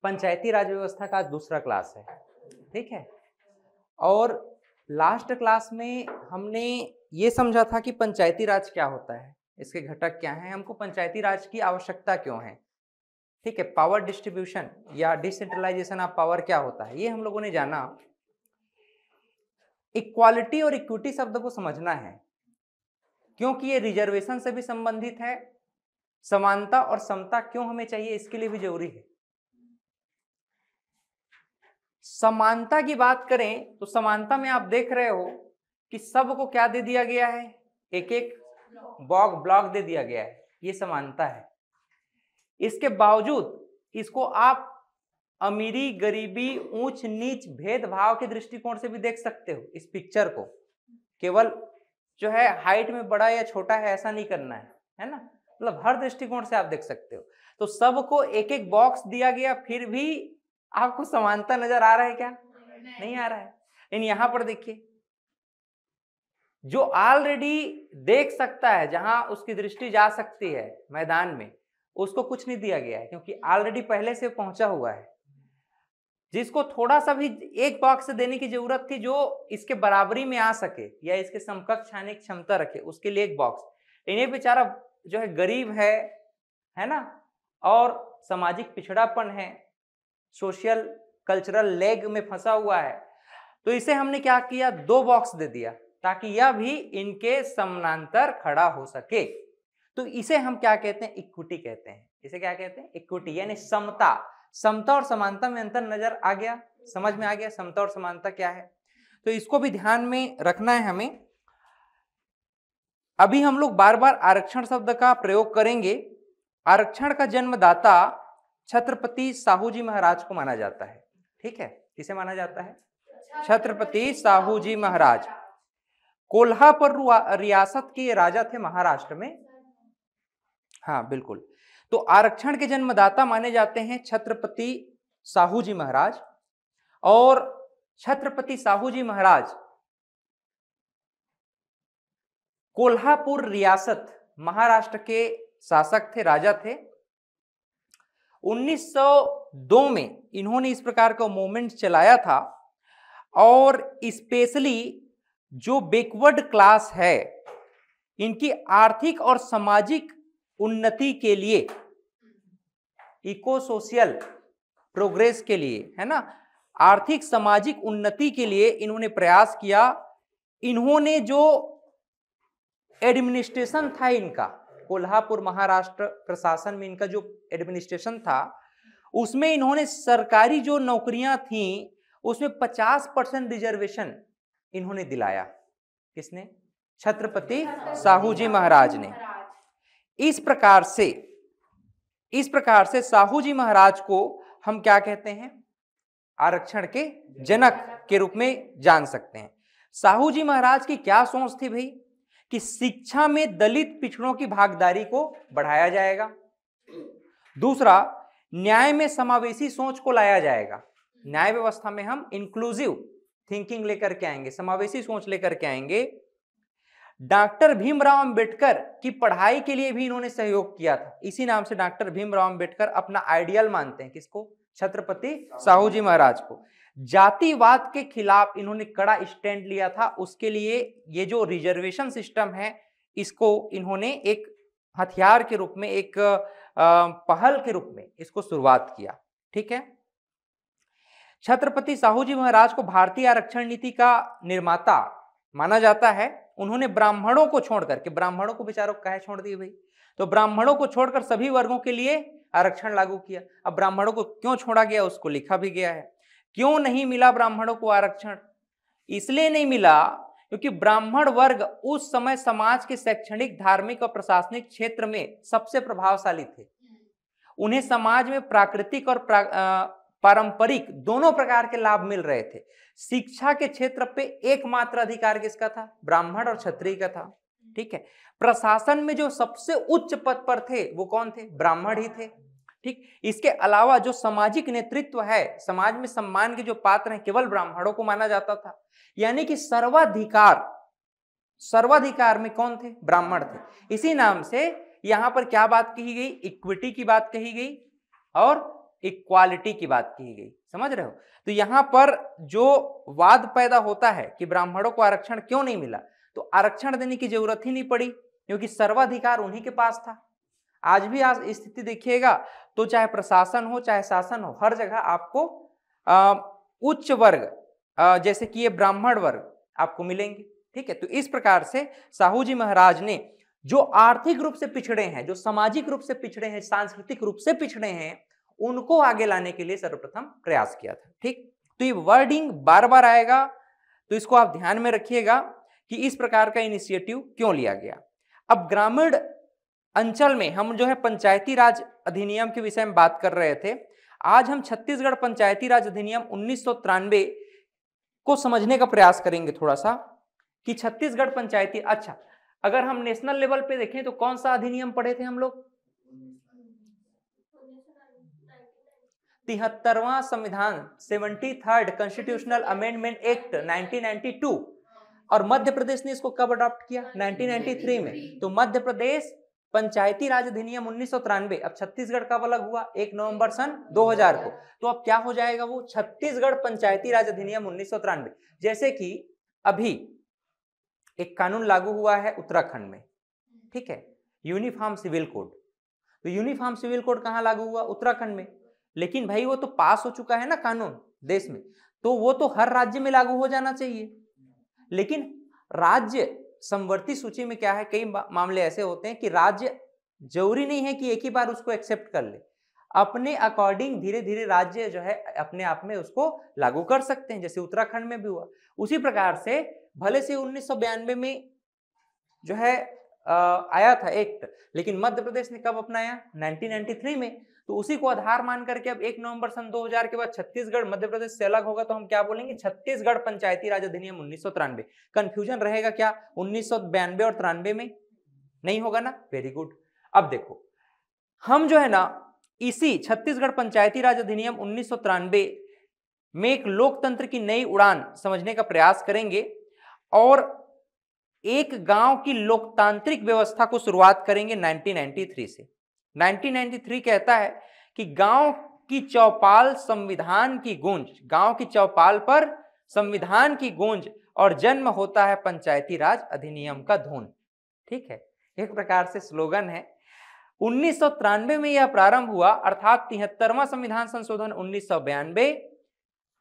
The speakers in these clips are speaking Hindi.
पंचायती राज व्यवस्था का आज दूसरा क्लास है, ठीक है। और लास्ट क्लास में हमने ये समझा था कि पंचायती राज क्या होता है, इसके घटक क्या हैं, हमको पंचायती राज की आवश्यकता क्यों है, ठीक है। पावर डिस्ट्रीब्यूशन या डिसेंट्रलाइजेशन ऑफ पावर क्या होता है, ये हम लोगों ने जाना। इक्वालिटी और इक्विटी शब्द को समझना है, क्योंकि ये रिजर्वेशन से भी संबंधित है। समानता और समता क्यों हमें चाहिए, इसके लिए भी जरूरी है। समानता की बात करें तो समानता में आप देख रहे हो कि सबको क्या दे दिया गया है, एक एक ब्लॉक दे दिया गया है, ये समानता है। इसके बावजूद इसको आप अमीरी गरीबी ऊंच नीच भेदभाव के दृष्टिकोण से भी देख सकते हो। इस पिक्चर को केवल जो है हाइट में बड़ा या छोटा है ऐसा नहीं करना है ना, मतलब हर दृष्टिकोण से आप देख सकते हो। तो सबको एक एक बॉक्स दिया गया, फिर भी आपको समानता नजर आ रहा है क्या? नहीं आ रहा है। लेकिन यहां पर देखिए, जो ऑलरेडी देख सकता है, जहां उसकी दृष्टि जा सकती है मैदान में, उसको कुछ नहीं दिया गया है, क्योंकि ऑलरेडी पहले से पहुंचा हुआ है। जिसको थोड़ा सा भी एक बॉक्स देने की जरूरत थी, जो इसके बराबरी में आ सके या इसके समकक्ष आने की क्षमता रखे, उसके लिए एक बॉक्स। इन्हें बेचारा जो है गरीब है ना, और सामाजिक पिछड़ापन है, सोशल कल्चरल लेग में फंसा हुआ है, तो इसे हमने क्या किया, दो बॉक्स दे दिया ताकि यह भी इनके समानांतर खड़ा हो सके। तो इसे हम क्या कहते हैं, इक्विटी कहते हैं। इसे क्या कहते हैं, इक्विटी, यानी समता। समता और समानता में अंतर नजर आ गया, समझ में आ गया समता और समानता क्या है। तो इसको भी ध्यान में रखना है हमें। अभी हम लोग बार बार आरक्षण शब्द का प्रयोग करेंगे। आरक्षण का जन्मदाता छत्रपति साहू जी महाराज को माना जाता है, ठीक है। किसे माना जाता है? छत्रपति साहू जी महाराज। कोल्हापुर रियासत के राजा थे महाराष्ट्र में, हाँ बिल्कुल। तो आरक्षण के जन्मदाता माने जाते हैं छत्रपति साहू जी महाराज। और छत्रपति साहू जी महाराज कोल्हापुर रियासत महाराष्ट्र के शासक थे, राजा थे। 1902 में इन्होंने इस प्रकार का मूवमेंट चलाया था, और स्पेशली जो बैकवर्ड क्लास है, इनकी आर्थिक और सामाजिक उन्नति के लिए, इको सोशल प्रोग्रेस के लिए, है ना, आर्थिक सामाजिक उन्नति के लिए इन्होंने प्रयास किया। इन्होंने जो एडमिनिस्ट्रेशन था इनका, कोल्हापुर महाराष्ट्र प्रशासन में इनका जो एडमिनिस्ट्रेशन था, उसमें इन्होंने सरकारी जो नौकरियां थी उसमें 50% रिजर्वेशन इन्होंने दिलाया। किसने? छत्रपति साहू जी महाराज ने। इस प्रकार से साहू जी महाराज को हम क्या कहते हैं, आरक्षण के जनक के रूप में जान सकते हैं। साहू जी महाराज की क्या सोच थी भाई, कि शिक्षा में दलित पिछड़ों की भागीदारी को बढ़ाया जाएगा। दूसरा, न्याय में समावेशी सोच को लाया जाएगा। न्याय व्यवस्था में हम इंक्लूसिव थिंकिंग लेकर के आएंगे, समावेशी सोच लेकर के आएंगे। डॉक्टर भीमराव अंबेडकर की पढ़ाई के लिए भी इन्होंने सहयोग किया था। इसी नाम से डॉक्टर भीमराव अंबेडकर अपना आइडियल मानते हैं। किसको? छत्रपति साहू जी महाराज को। जातिवाद के खिलाफ इन्होंने कड़ा स्टैंड लिया था। उसके लिए ये जो रिजर्वेशन सिस्टम है, इसको इन्होंने एक हथियार के रूप में, एक पहल के रूप में इसको शुरुआत किया, ठीक है। छत्रपति साहू जी महाराज को भारतीय आरक्षण नीति का निर्माता माना जाता है। उन्होंने ब्राह्मणों को छोड़कर के, ब्राह्मणों को बेचारों को काहे छोड़ दिए भाई, तो ब्राह्मणों को छोड़कर सभी वर्गों के लिए आरक्षण लागू किया। अब ब्राह्मणों को क्यों छोड़ा गया, उसको लिखा भी गया है। क्यों नहीं मिला ब्राह्मणों को आरक्षण? इसलिए नहीं मिला क्योंकि ब्राह्मण वर्ग उस समय समाज के शैक्षणिक, धार्मिक और प्रशासनिक क्षेत्र में सबसे प्रभावशाली थे। उन्हें समाज में प्राकृतिक और पारंपरिक दोनों प्रकार के लाभ मिल रहे थे। शिक्षा के क्षेत्र पे एकमात्र अधिकार किसका था? ब्राह्मण और क्षत्रिय का था, ठीक है। प्रशासन में जो सबसे उच्च पद पर थे वो कौन थे? ब्राह्मण ही थे, ठीक। इसके अलावा जो सामाजिक नेतृत्व है, समाज में सम्मान के जो पात्र हैं, केवल ब्राह्मणों को माना जाता था। यानी कि सर्वाधिकार में कौन थे? ब्राह्मण थे। इसी नाम से यहां पर क्या बात कही गई? इक्विटी की बात कही गई और इक्वालिटी की बात की गई, समझ रहे हो। तो यहां पर जो वाद पैदा होता है कि ब्राह्मणों को आरक्षण क्यों नहीं मिला, तो आरक्षण देने की जरूरत ही नहीं पड़ी क्योंकि सर्वाधिकार उन्हीं के पास था। आज भी आज स्थिति देखिएगा तो चाहे प्रशासन हो चाहे शासन हो, हर जगह आपको उच्च वर्ग जैसे कि ये ब्राह्मण वर्ग आपको मिलेंगे, ठीक है। तो इस प्रकार से साहू जी महाराज ने जो आर्थिक रूप से पिछड़े हैं, जो सामाजिक रूप से पिछड़े हैं, सांस्कृतिक रूप से पिछड़े हैं, उनको आगे लाने के लिए सर्वप्रथम प्रयास किया था, ठीक। तो ये वर्डिंग बार बार आएगा, तो इसको आप ध्यान में रखिएगा कि इस प्रकार का इनिशिएटिव क्यों लिया गया। अब ग्रामीण अंचल में हम जो है पंचायती राज अधिनियम के विषय में बात कर रहे थे। आज हम छत्तीसगढ़ पंचायती राज अधिनियम 1993 को समझने का प्रयास करेंगे थोड़ा सा कि छत्तीसगढ़ पंचायती, अच्छा अगर हम नेशनल लेवल पे देखें तो कौन सा अधिनियम पढ़े थे हम लोग? 73वां संविधान 73rd कॉन्स्टिट्यूशनल अमेंडमेंट एक्ट 1992। और मध्य प्रदेश ने इसको कब अडॉप्ट किया? 1993 में। तो मध्य प्रदेश पंचायती राज अधिनियम 1993। अब छत्तीसगढ़ कब अलग हुआ? 1 नवंबर सन 2000 को। तो अब क्या हो जाएगा वो? छत्तीसगढ़ पंचायती राज अधिनियम 1993। जैसे कि अभी एक कानून लागू हुआ है उत्तराखंड में, ठीक है, यूनिफॉर्म सिविल कोड। तो यूनिफॉर्म सिविल कोड कहां लागू हुआ? उत्तराखंड में। लेकिन भाई वो तो पास हो चुका है ना कानून देश में, तो वो तो हर राज्य में लागू हो जाना चाहिए। लेकिन राज्य समवर्ती सूची में क्या है, कई मामले ऐसे होते हैं कि राज्य जरूरी नहीं है कि एक ही बार उसको एक्सेप्ट कर ले, अपने अकॉर्डिंग धीरे धीरे राज्य जो है अपने आप में उसको लागू कर सकते हैं, जैसे उत्तराखंड में भी हुआ। उसी प्रकार से भले से 1992 में जो है आया था एक्ट, लेकिन मध्य प्रदेश ने कब अपनाया? 1993 में। तो उसी को आधार मान करके अब 1 नवंबर सन 2000 के बाद छत्तीसगढ़ मध्य प्रदेश से अलग होगा, तो हम क्या बोलेंगे? छत्तीसगढ़ पंचायती राज अधिनियम 1993। कंफ्यूजन रहेगा क्या 1992 और 93 में? नहीं होगा ना? Very good. अब देखो हम जो है ना इसी छत्तीसगढ़ पंचायती राज अधिनियम 1993 में एक लोकतंत्र की नई उड़ान समझने का प्रयास करेंगे और एक गांव की लोकतांत्रिक व्यवस्था को शुरुआत करेंगे 1993 से। 1993 कहता है कि गांव की चौपाल संविधान की गूंज, गांव की चौपाल पर संविधान की गूंज और जन्म होता है पंचायती राज अधिनियम का धून, ठीक है। एक प्रकार से स्लोगन है। 1993 में यह प्रारंभ हुआ, अर्थात 73वां संविधान संशोधन 1992,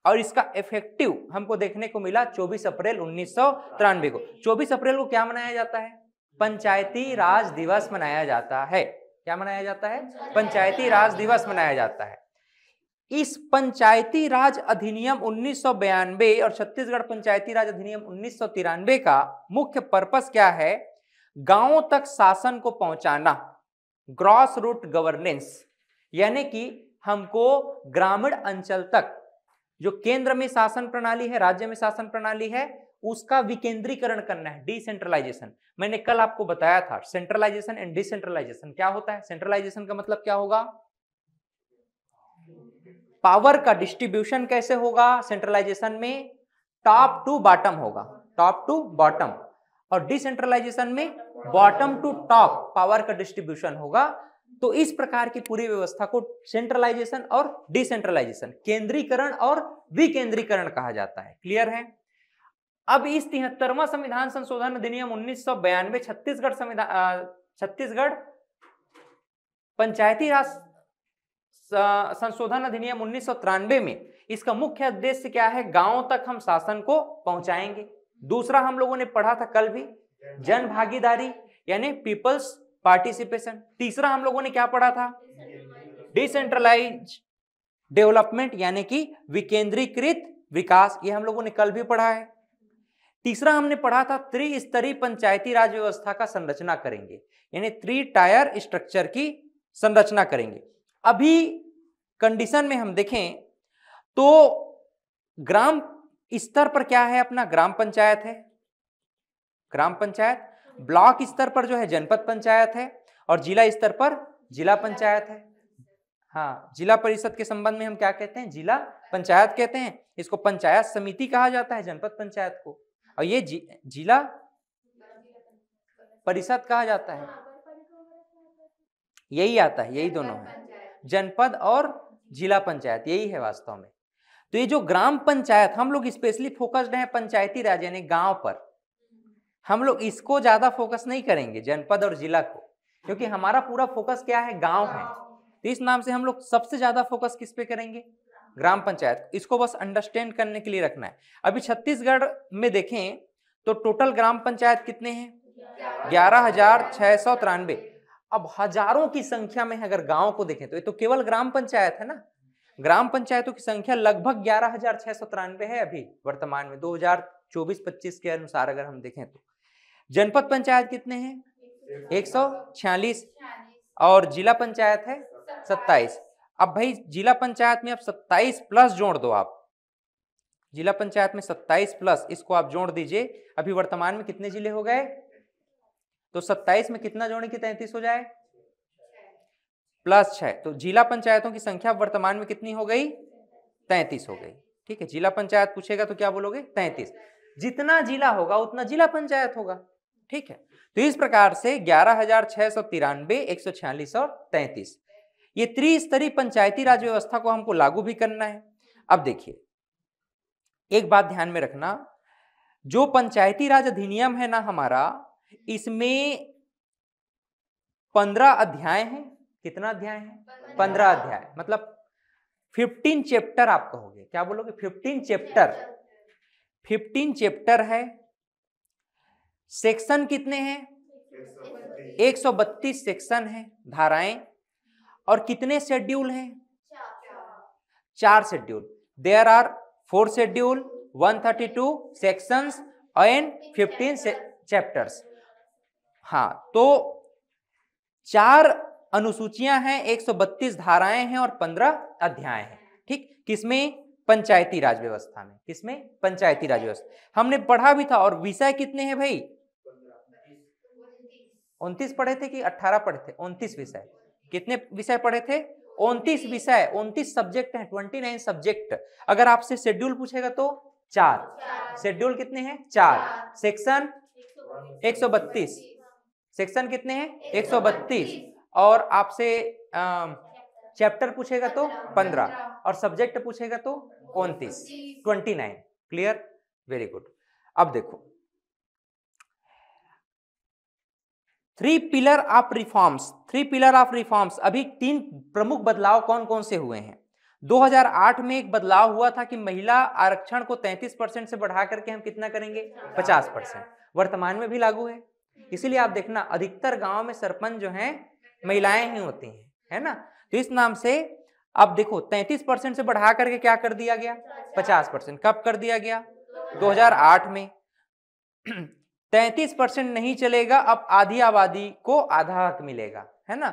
और इसका इफेक्टिव हमको देखने को मिला 24 अप्रैल 1993 को। 24 अप्रैल को क्या मनाया जाता है? पंचायती राज दिवस मनाया जाता है। क्या मनाया जाता है? पंचायती राज दिवस मनाया जाता है। इस पंचायती राज अधिनियम 1992 और छत्तीसगढ़ पंचायती राज अधिनियम 1993 का मुख्य पर्पस क्या है? गांवों तक शासन को पहुंचाना, ग्रॉस रूट गवर्नेंस, यानी कि हमको ग्रामीण अंचल तक जो केंद्र में शासन प्रणाली है, राज्य में शासन प्रणाली है, उसका विकेंद्रीकरण करना है, डिसेंट्रलाइजेशन। मैंने कल आपको बताया था सेंट्रलाइजेशन एंड डिसेंट्रलाइजेशन क्या होता है। सेंट्रलाइजेशन का मतलब क्या होगा? पावर का डिस्ट्रीब्यूशन कैसे होगा? सेंट्रलाइजेशन में टॉप टू बॉटम होगा, टॉप टू बॉटम, और डिसेंट्रलाइजेशन में बॉटम टू टॉप पावर का डिस्ट्रीब्यूशन होगा। तो इस प्रकार की पूरी व्यवस्था को सेंट्रलाइजेशन और डिसेंट्रलाइजेशन, केंद्रीकरण और विकेंद्रीकरण कहा जाता है। क्लियर है? अब इस 73वां संविधान संशोधन अधिनियम 1992 छत्तीसगढ़ पंचायती राज संशोधन अधिनियम 1993 में इसका मुख्य उद्देश्य क्या है? गांवों तक हम शासन को पहुंचाएंगे। दूसरा हम लोगों ने पढ़ा था कल भी, जन भागीदारी यानी पीपल्स पार्टिसिपेशन। तीसरा हम लोगों ने क्या पढ़ा था? डिसेंट्रलाइज डेवलपमेंट यानी कि विकेंद्रीकृत विकास, ये हम लोगों ने कल भी पढ़ा है। तीसरा हमने पढ़ा था त्रिस्तरीय पंचायती राज व्यवस्था का संरचना करेंगे, यानी 3 टायर स्ट्रक्चर की संरचना करेंगे। अभी कंडीशन में हम देखें तो ग्राम स्तर पर क्या है? अपना ग्राम पंचायत है, ग्राम पंचायत। ब्लॉक स्तर पर जो है जनपद पंचायत है, और जिला स्तर पर जिला पंचायत है। हाँ, जिला परिषद के संबंध में हम क्या कहते हैं? जिला पंचायत कहते हैं। इसको पंचायत समिति कहा जाता है, जनपद पंचायत को, और ये जिला परिषद कहा जाता है। यही आता है, यही दोनों है, जनपद और जिला पंचायत, यही है वास्तव में। तो ये जो ग्राम पंचायत, हम लोग स्पेशली फोकस्ड हैं पंचायती राज यानी गांव पर, हम लोग इसको ज्यादा फोकस नहीं करेंगे जनपद और जिला को, क्योंकि हमारा पूरा फोकस क्या है, गांव है। तो इस नाम से हम लोग सबसे ज्यादा फोकस किस पे करेंगे, ग्राम पंचायत। इसको बस अंडरस्टैंड करने के लिए रखना है। अभी छत्तीसगढ़ में देखें तो टोटल ग्राम पंचायत कितने हैं, 11,693। अब हजारों की संख्या में अगर गांव को देखें तो ये तो केवल ग्राम पंचायत है ना, ग्राम पंचायतों की संख्या लगभग 11,693 है अभी वर्तमान में 2024-25 के अनुसार अगर हम देखें तो। जनपद पंचायत कितने हैं, 146, और जिला पंचायत है 27। अब भाई जिला पंचायत में अब 27 प्लस जोड़ दो आप, जिला पंचायत में 27 प्लस इसको आप जोड़ दीजिए। अभी वर्तमान में कितने जिले हो गए, तो 27 में कितना जोड़े कि 33 हो जाए, प्लस 6, तो जिला पंचायतों की संख्या वर्तमान में कितनी हो गई, 33 हो गई। ठीक है, जिला पंचायत पूछेगा तो क्या बोलोगे, 33। जितना जिला होगा उतना जिला पंचायत होगा। ठीक है, तो इस प्रकार से 11,693, 146 और 33, ये त्रिस्तरीय पंचायती राज व्यवस्था को हमको लागू भी करना है। अब देखिए एक बात ध्यान में रखना, जो पंचायती राज अधिनियम है ना हमारा, इसमें 15 अध्याय हैं। कितना अध्याय है, 15 अध्याय, मतलब 15 चैप्टर आप कहोगे, क्या बोलोगे, 15 चैप्टर, 15 चैप्टर है। सेक्शन कितने हैं, 132 सेक्शन है, धाराएं, और कितने शेड्यूल हैं, 4 schedule. There are 4 schedule, 132 sections and 15 chapters. हाँ, तो 4 अनुसूचियां हैं, 132 धाराएं हैं और 15 अध्याय हैं। ठीक, किसमें, पंचायती राज व्यवस्था में, किसमें, पंचायती राज व्यवस्था। हमने पढ़ा भी था। और विषय कितने हैं भाई, 29 पढ़े थे कि 18 पढ़े थे, 29 विषय। कितने विषय पढ़े थे, 29 विषय, 29 सब्जेक्ट हैं, 29 सब्जेक्ट। अगर आपसे शेड्यूल पूछेगा तो 4 शेड्यूल कितने हैं, 4 सेक्शन 132, सेक्शन कितने हैं, 132, और आपसे चैप्टर पूछेगा तो 15, और सब्जेक्ट पूछेगा तो 29। Clear, very good. अब देखो 3 pillar of reforms, 3 pillar of reforms. अभी 3 प्रमुख बदलाव कौन कौन से हुए हैं। 2008 में एक बदलाव हुआ था कि महिला आरक्षण को 33% से बढ़ा करके हम कितना करेंगे, 50%। वर्तमान में भी लागू है। इसीलिए आप देखना अधिकतर गांव में सरपंच जो हैं महिलाएं ही होती हैं, है ना। तो इस नाम से अब देखो 33% से बढ़ा करके क्या कर दिया गया, 50%। कब कर दिया गया, 2008 में। 33% नहीं चलेगा, अब आधी आबादी को आधा हक मिलेगा, है ना।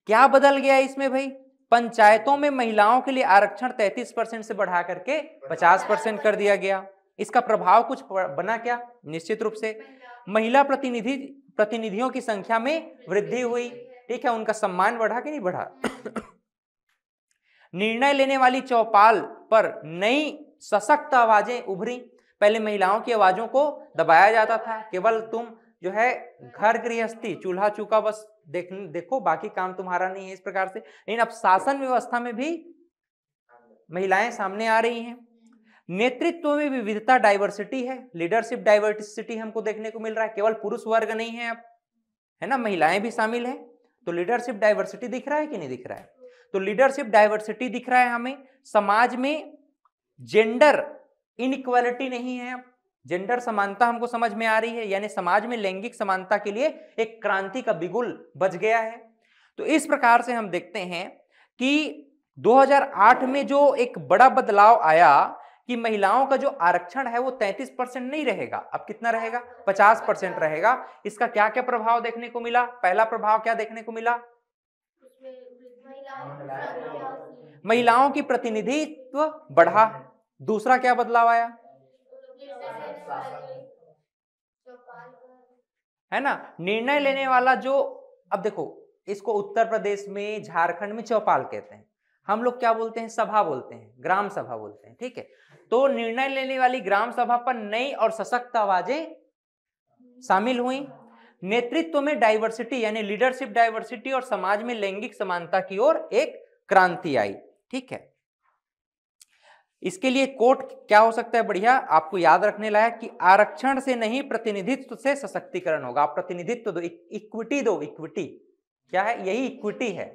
क्या बदल गया इसमें भाई, पंचायतों में महिलाओं के लिए आरक्षण 33% से बढ़ा करके 50% कर दिया गया। इसका प्रभाव कुछ बना क्या, निश्चित रूप से महिला प्रतिनिधियों की संख्या में वृद्धि हुई। ठीक है, उनका सम्मान बढ़ा कि नहीं बढ़ा। निर्णय लेने वाली चौपाल पर नई सशक्त आवाजें उभरी। पहले महिलाओं की आवाजों को दबाया जाता था, केवल तुम जो है घर गृहस्थी चूल्हा चूका बस देखो, बाकी काम तुम्हारा नहीं है, इस प्रकार से। लेकिन अब शासन व्यवस्था में भी महिलाएं सामने आ रही हैं। नेतृत्व में विविधता, डाइवर्सिटी है, लीडरशिप डाइवर्सिटी हमको देखने को मिल रहा है। केवल पुरुष वर्ग नहीं है अब, है ना, महिलाएं भी शामिल है। तो लीडरशिप डाइवर्सिटी दिख रहा है कि नहीं दिख रहा है, तो लीडरशिप डाइवर्सिटी दिख रहा है हमें। समाज में जेंडर इनइक्वालिटी नहीं है, जेंडर समानता हमको समझ में आ रही है, यानी समाज में लैंगिक समानता के लिए एक क्रांति का बिगुल बज गया है। तो इस प्रकार से हम देखते हैं कि 2008 में जो एक बड़ा बदलाव आया कि महिलाओं का जो आरक्षण है वो 33% नहीं रहेगा, अब कितना रहेगा, 50% रहेगा। इसका क्या क्या प्रभाव देखने को मिला। पहला प्रभाव क्या देखने को मिला, महिलाओं की प्रतिनिधित्व बढ़ा। दूसरा क्या बदलाव आया, है ना, निर्णय लेने वाला जो, अब देखो इसको उत्तर प्रदेश में, झारखंड में चौपाल कहते हैं, हम लोग क्या बोलते हैं, सभा बोलते हैं, ग्राम सभा बोलते हैं। ठीक है, तो निर्णय लेने वाली ग्राम सभा पर नई और सशक्त आवाजें शामिल हुई। नेतृत्व में डाइवर्सिटी यानी लीडरशिप डाइवर्सिटी और समाज में लैंगिक समानता की ओर एक क्रांति आई। ठीक है, इसके लिए कोट क्या हो सकता है बढ़िया, आपको याद रखने लायक कि आरक्षण से नहीं प्रतिनिधित्व से सशक्तिकरण होगा। आप प्रतिनिधित्व दो, इक्विटी दो, इक्विटी क्या है, यही इक्विटी है।